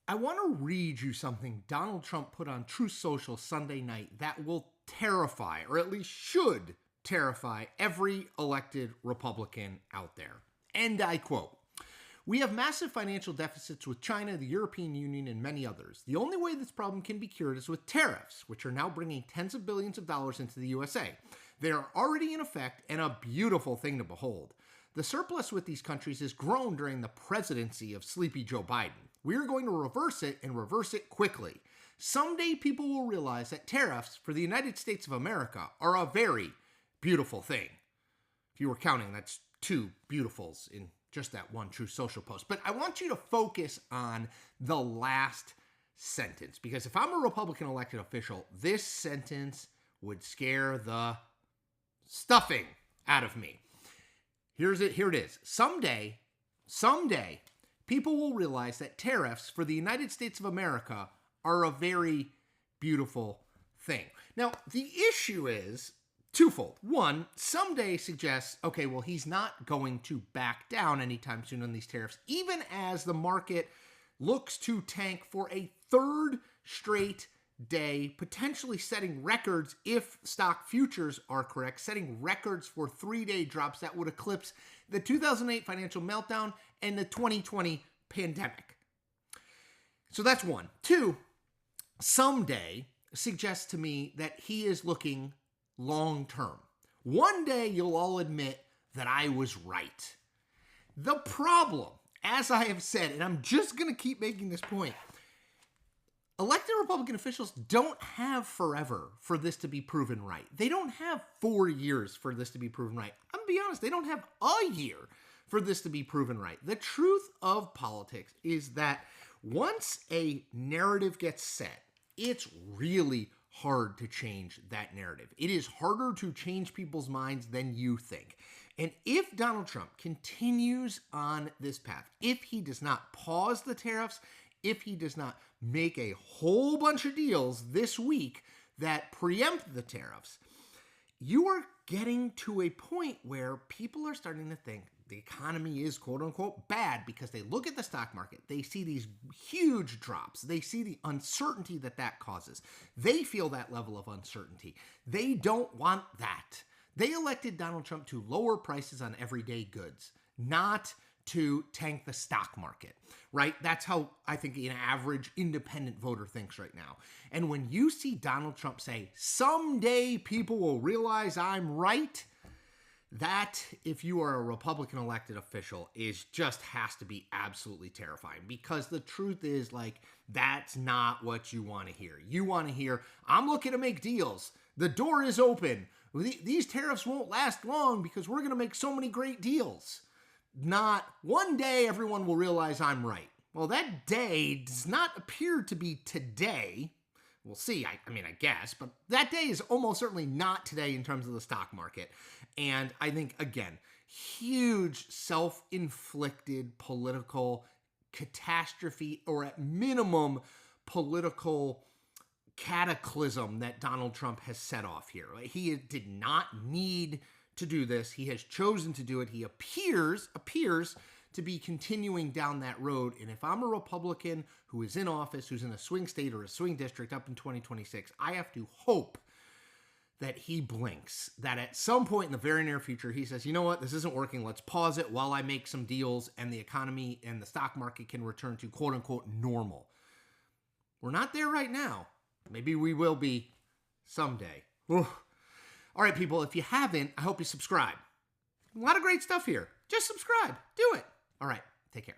I want to read you something Donald Trump put on Truth Social Sunday night that will terrify, or at least should terrify, every elected Republican out there. And I quote, "We have massive financial deficits with China, the European Union, and many others. The only way this problem can be cured is with tariffs, which are now bringing tens of billions of dollars into the USA. They are already in effect and a beautiful thing to behold. The surplus with these countries has grown during the presidency of Sleepy Joe Biden. We are going to reverse it and reverse it quickly. Someday people will realize that tariffs for the United States of America are a very beautiful thing." If you were counting, that's two beautifuls in just that one Truth Social post. But I want you to focus on the last sentence, because if I'm a Republican elected official, this sentence would scare the stuffing out of me. Here it is. Someday, people will realize that tariffs for the United States of America are a very beautiful thing. Now, the issue is twofold. One, someday suggests, okay, well, he's not going to back down anytime soon on these tariffs, even as the market looks to tank for a third straight day, potentially setting records if stock futures are correct, setting records for 3-day drops that would eclipse the 2008 financial meltdown and the 2020 pandemic. So that's one. Two, someday suggests to me that he is looking long term. One day you'll all admit that I was right. The problem, as I have said, and I'm just going to keep making this point, elected Republican officials don't have forever for this to be proven right. They don't have 4 years for this to be proven right. I'm going to be honest, they don't have a year for this to be proven right. The truth of politics is that once a narrative gets set, it's really hard to change that narrative. It is harder to change people's minds than you think. And if Donald Trump continues on this path, if he does not pause the tariffs, if he does not make a whole bunch of deals this week that preempt the tariffs, you are getting to a point where people are starting to think the economy is quote unquote bad because they look at the stock market, they see these huge drops, they see the uncertainty that causes. They feel that level of uncertainty. They don't want that. They elected Donald Trump to lower prices on everyday goods, not to tank the stock market, right? That's how I think an average independent voter thinks right now. And when you see Donald Trump say, "Someday people will realize I'm right," that, if you are a Republican elected official, has to be absolutely terrifying, because the truth is, that's not what you want to hear. You want to hear, "I'm looking to make deals. The door is open. These tariffs won't last long because we're going to make so many great deals." Not, "One day everyone will realize I'm right." Well, that day does not appear to be today. We'll see, I guess, but that day is almost certainly not today in terms of the stock market. And I think, again, huge self-inflicted political catastrophe, or at minimum, political cataclysm that Donald Trump has set off here. He did not need to do this. He has chosen to do it. He appears to be continuing down that road. And if I'm a Republican who is in office, who's in a swing state or a swing district up in 2026, I have to hope that he blinks, that at some point in the very near future, he says, "You know what, this isn't working. Let's pause it while I make some deals and the economy and the stock market can return to quote unquote normal." We're not there right now. Maybe we will be someday. Oof. All right, people, if you haven't, I hope you subscribe. A lot of great stuff here. Just subscribe. Do it. All right. Take care.